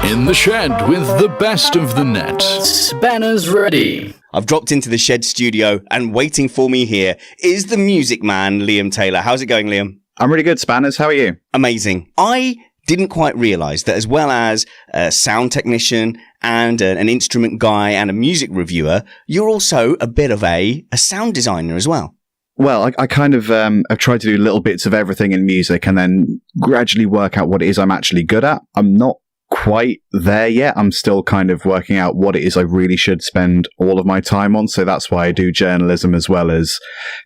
In the shed with the best of the net. Spanners ready. I've dropped into the shed studio, and waiting for me here is the music man, Liam Taylor. How's it going, Liam? I'm really good, Spanners. How are you? Amazing. I didn't quite realise that as well as a sound technician and an instrument guy and a music reviewer, you're also a bit of a sound designer as well. Well, I kind of I've tried to do little bits of everything in music and then gradually work out what it is I'm actually good at. I'm not quite there yet. I'm still kind of working out what it is I really should spend all of my time on. So that's why I do journalism as well as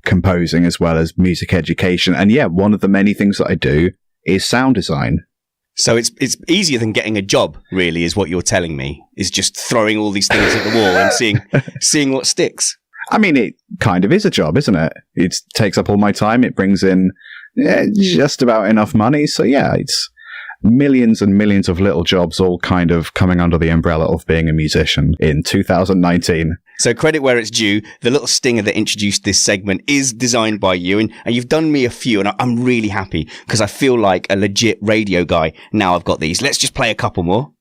composing, as well as music education. And yeah, one of the many things that I do is sound design. So it's easier than getting a job, really, is what you're telling me, is just throwing all these things at the wall and seeing what sticks. I mean, it kind of is a job, isn't it? It takes up all my time. It brings in just about enough money. So yeah, it's millions and millions of little jobs all kind of coming under the umbrella of being a musician in 2019. So credit where it's due, the little stinger that introduced this segment is designed by you, and you've done me a few, and I'm really happy because I feel like a legit radio guy now I've got these. Let's just play a couple more.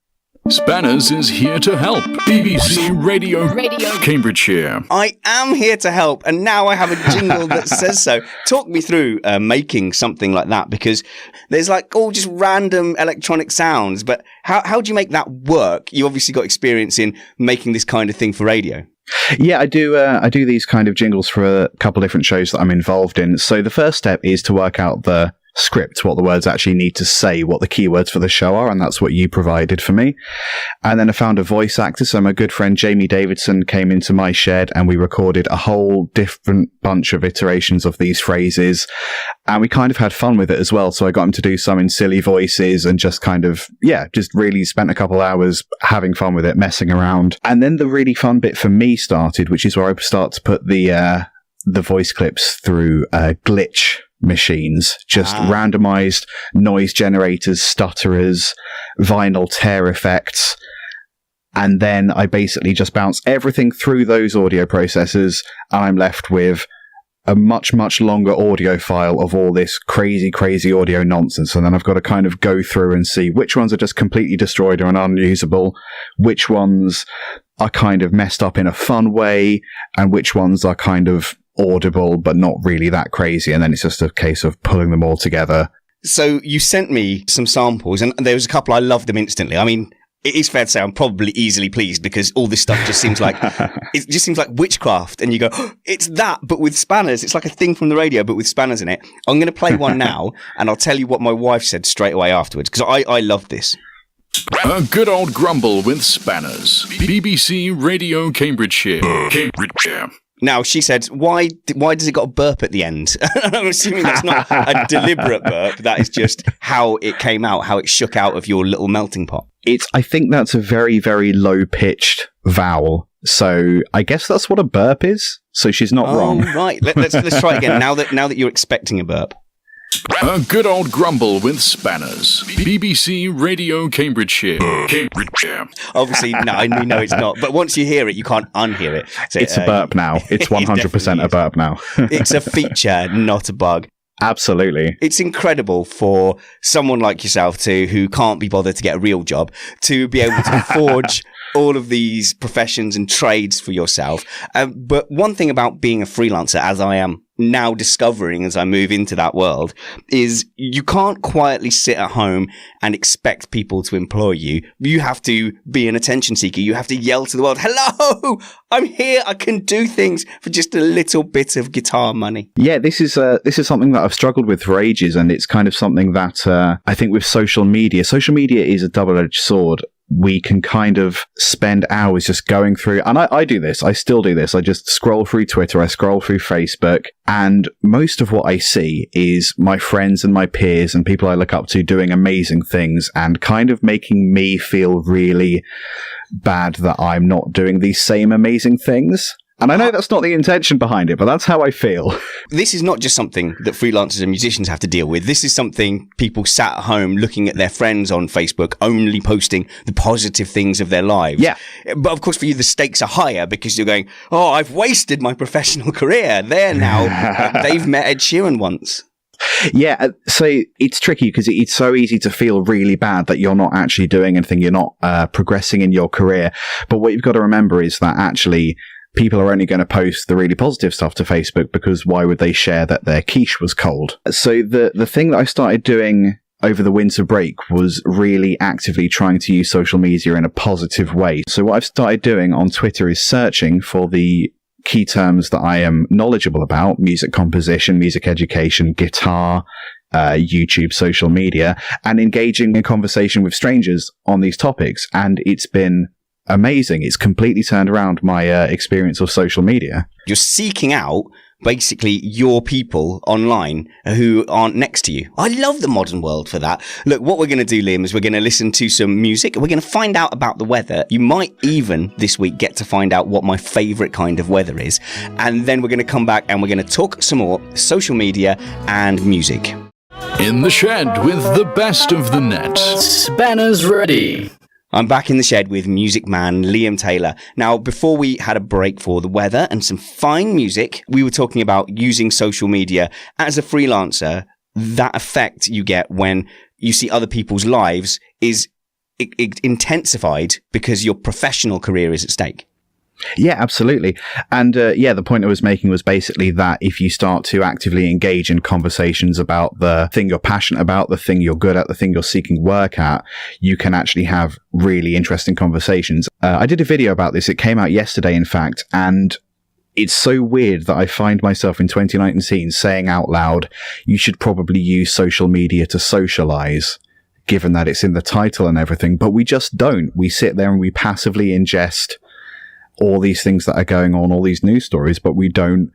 Spanners is here to help. BBC Radio Cambridgeshire. I am here to help, and now I have a jingle that says so. Talk me through making something like that, because there's like all just random electronic sounds, but how do you make that work? You obviously got experience in making this kind of thing for radio. Yeah, I do these kind of jingles for a couple of different shows that I'm involved in. So the first step is to work out the script, what the words actually need to say, what the keywords for the show are, and that's what you provided for me. And then I found a voice actor, so my good friend Jamie Davidson came into my shed and we recorded a whole different bunch of iterations of these phrases, and we kind of had fun with it as well. So I got him to do some in silly voices and just kind of, just really spent a couple hours having fun with it, messing around. And then the really fun bit for me started, which is where I start to put the voice clips through glitch machines, just randomized noise generators, stutterers, vinyl tear effects, and then I basically just bounce everything through those audio processors, and I'm left with a much, much longer audio file of all this crazy audio nonsense. And then I've got to kind of go through and see which ones are just completely destroyed or unusable, which ones are kind of messed up in a fun way, and which ones are kind of audible but not really that crazy, and then it's just a case of pulling them all together. So you sent me some samples, and there was a couple I loved them instantly. I mean, it is fair to say I'm probably easily pleased, because all this stuff just seems like witchcraft, and you go, oh, it's that, but with spanners. It's like a thing from the radio, but with spanners in it. I'm going to play one now, and I'll tell you what my wife said straight away afterwards, because I love this. A good old grumble with spanners. BBC Radio Cambridgeshire. Now, she said, why does it got a burp at the end? I'm assuming that's not a deliberate burp. That is just how it came out, how it shook out of your little melting pot. I think that's a very, very low-pitched vowel. So I guess that's what a burp is. So she's not wrong. Right. Let's try it again. Now that you're expecting a burp. A good old grumble with spanners. BBC Radio Cambridgeshire. Obviously, no, I know it's not. But once you hear it, you can't unhear it. So, it's a burp now. It's 100% a burp now. It's a feature, not a bug. Absolutely. It's incredible for someone like yourself who can't be bothered to get a real job, to be able to forge all of these professions and trades for yourself. But one thing about being a freelancer, as I am now discovering as I move into that world, is you can't quietly sit at home and expect people to employ you. You have to be an attention seeker. You have to yell to the world, hello, I'm here. I can do things for just a little bit of guitar money. Yeah, this is something that I've struggled with for ages. And it's kind of something that I think with social media is a double-edged sword. We can kind of spend hours just going through, and I do this, I still do this, I just scroll through Twitter, I scroll through Facebook, and most of what I see is my friends and my peers and people I look up to doing amazing things, and kind of making me feel really bad that I'm not doing these same amazing things. And I know that's not the intention behind it, but that's how I feel. This is not just something that freelancers and musicians have to deal with. This is something people sat at home looking at their friends on Facebook, only posting the positive things of their lives. Yeah. But of course, for you, the stakes are higher, because you're going, oh, I've wasted my professional career. They're now, they've met Ed Sheeran once. Yeah, so it's tricky because it's so easy to feel really bad that you're not actually doing anything, you're not progressing in your career. But what you've got to remember is that actually people are only going to post the really positive stuff to Facebook, because why would they share that their quiche was cold? So the thing that I started doing over the winter break was really actively trying to use social media in a positive way. So what I've started doing on Twitter is searching for the key terms that I am knowledgeable about: music composition, music education, guitar, YouTube, social media, and engaging in conversation with strangers on these topics. And it's been amazing. It's completely turned around my experience of social media. You're seeking out basically your people online who aren't next to you. I love the modern world for that. Look, what we're going to do, Liam, is we're going to listen to some music. We're going to find out about the weather. You might even this week get to find out what my favourite kind of weather is. And then we're going to come back and we're going to talk some more social media and music. In the Shed with the best of the net. Spanners ready. I'm back in the shed with music man Liam Taylor. Now, before we had a break for the weather and some fine music, we were talking about using social media as a freelancer. That effect you get when you see other people's lives is intensified because your professional career is at stake. Yeah, absolutely. And the point I was making was basically that if you start to actively engage in conversations about the thing you're passionate about, the thing you're good at, the thing you're seeking work at, you can actually have really interesting conversations. I did a video about this. It came out yesterday, in fact, and it's so weird that I find myself in 2019 saying out loud, you should probably use social media to socialize, given that it's in the title and everything, but we just don't. We sit there and we passively ingest all these things that are going on, all these news stories, but we don't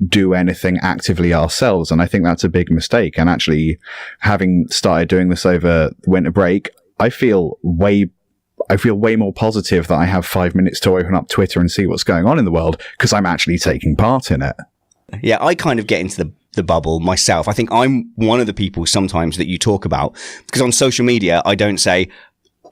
do anything actively ourselves. And I think that's a big mistake. And actually, having started doing this over winter break, I feel way more positive that I have 5 minutes to open up Twitter and see what's going on in the world, because I'm actually taking part in it. Yeah, I kind of get into the bubble myself. I think I'm one of the people sometimes that you talk about, because on social media, I don't say,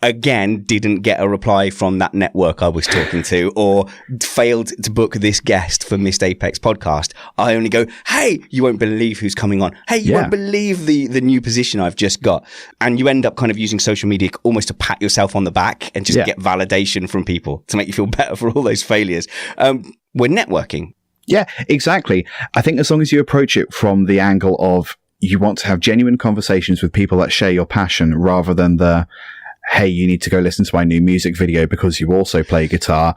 again, didn't get a reply from that network I was talking to, or failed to book this guest for Missed Apex podcast. I only go, hey, you won't believe who's coming on. Hey, you won't believe the new position I've just got. And you end up kind of using social media almost to pat yourself on the back and just get validation from people to make you feel better for all those failures. We're networking. Yeah, exactly. I think as long as you approach it from the angle of you want to have genuine conversations with people that share your passion, rather than the, hey, you need to go listen to my new music video because you also play guitar,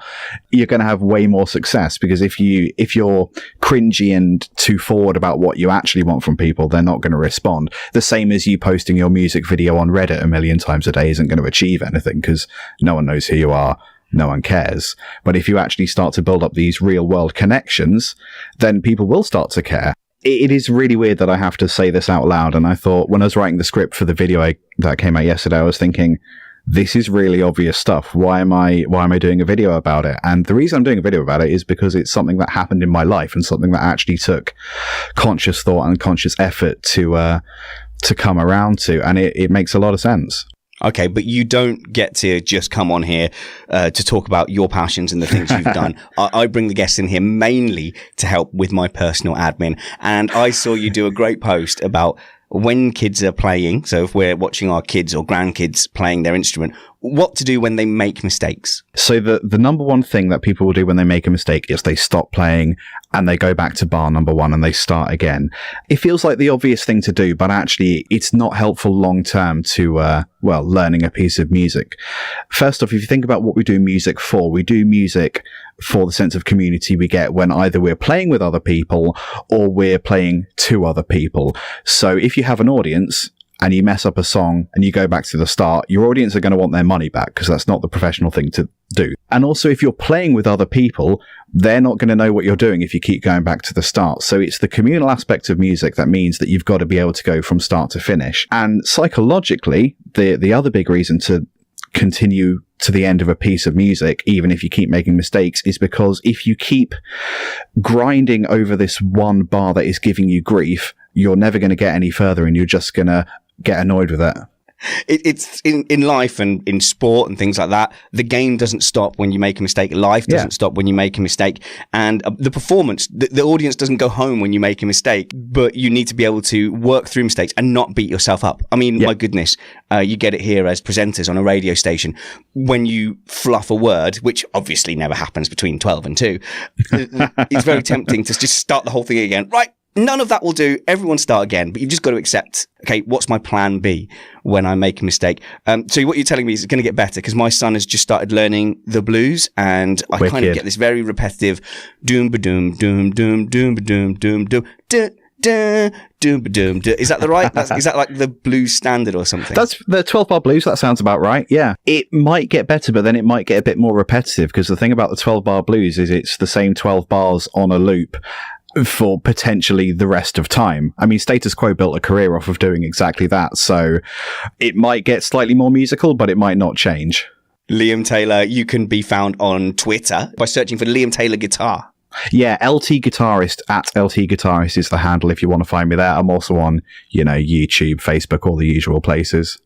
you're going to have way more success. Because if you're cringy and too forward about what you actually want from people, they're not going to respond. The same as you posting your music video on Reddit a million times a day isn't going to achieve anything, because no one knows who you are. No one cares. But if you actually start to build up these real world connections, then people will start to care. It is really weird that I have to say this out loud. And I thought, when I was writing the script for the video that came out yesterday, I was thinking, this is really obvious stuff. Why am I doing a video about it? And the reason I'm doing a video about it is because it's something that happened in my life, and something that actually took conscious thought and conscious effort to come around to. And it makes a lot of sense. Okay, but you don't get to just come on here to talk about your passions and the things you've done. I bring the guests in here mainly to help with my personal admin. And I saw you do a great post about when kids are playing. So if we're watching our kids or grandkids playing their instrument, what to do when they make mistakes. So the number one thing that people will do when they make a mistake is they stop playing and they go back to bar number one and they start again. It feels like the obvious thing to do, but actually it's not helpful long term to, learning a piece of music. First off, if you think about what we do music for, we do music for the sense of community we get when either we're playing with other people or we're playing to other people. So if you have an audience and you mess up a song and you go back to the start, your audience are going to want their money back, because that's not the professional thing to do. And also, if you're playing with other people, they're not going to know what you're doing if you keep going back to the start. So it's the communal aspect of music that means that you've got to be able to go from start to finish. And psychologically, the other big reason to continue to the end of a piece of music, even if you keep making mistakes, is because if you keep grinding over this one bar that is giving you grief, you're never going to get any further, and you're just going to get annoyed with it. It's in life and in sport and things like that. The game doesn't stop when you make a mistake. Life doesn't stop when you make a mistake. And the performance, the audience doesn't go home when you make a mistake, but you need to be able to work through mistakes and not beat yourself up. I mean, my goodness, you get it here as presenters on a radio station. When you fluff a word, which obviously never happens between 12 and 2, it's very tempting to just start the whole thing again. Right. None of that will do. Everyone start again. But you've just got to accept, okay, what's my plan B when I make a mistake? So what you're telling me is it's going to get better because my son has just started learning the blues, and I kind of get this very repetitive doom ba doom doom doom doom ba doom doom doom doom ba doom. Is that the right? Is that like the blues standard or something? That's the 12-bar blues. That sounds about right. Yeah, it might get better, but then it might get a bit more repetitive because the thing about the 12-bar blues is it's the same 12 bars on a loop for potentially the rest of time. I mean, Status Quo built a career off of doing exactly that, so it might get slightly more musical, but it might not change. Liam Taylor, you can be found on Twitter by searching for Liam Taylor Guitar. Yeah, LT Guitarist, at LT Guitarist is the handle if you want to find me there. I'm also on, YouTube, Facebook, all the usual places.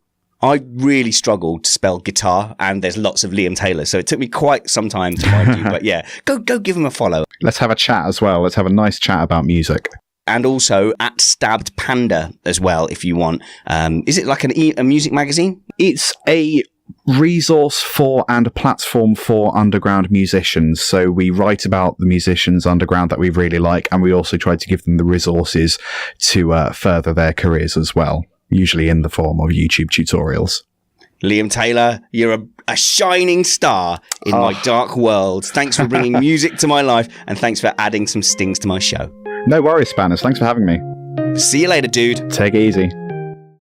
I really struggled to spell guitar, and there's lots of Liam Taylor, so it took me quite some time to find you. But yeah, go give him a follow. Let's have a chat as well. Let's have a nice chat about music. And also at Stabbed Panda as well, if you want. Is it like a music magazine? It's a resource for and a platform for underground musicians. So we write about the musicians underground that we really like, and we also try to give them the resources to further their careers as well. Usually in the form of YouTube tutorials. Liam Taylor, you're a shining star in my dark world. Thanks for bringing music to my life, and thanks for adding some stings to my show. No worries, Spanners. Thanks for having me. See you later, dude. Take it easy.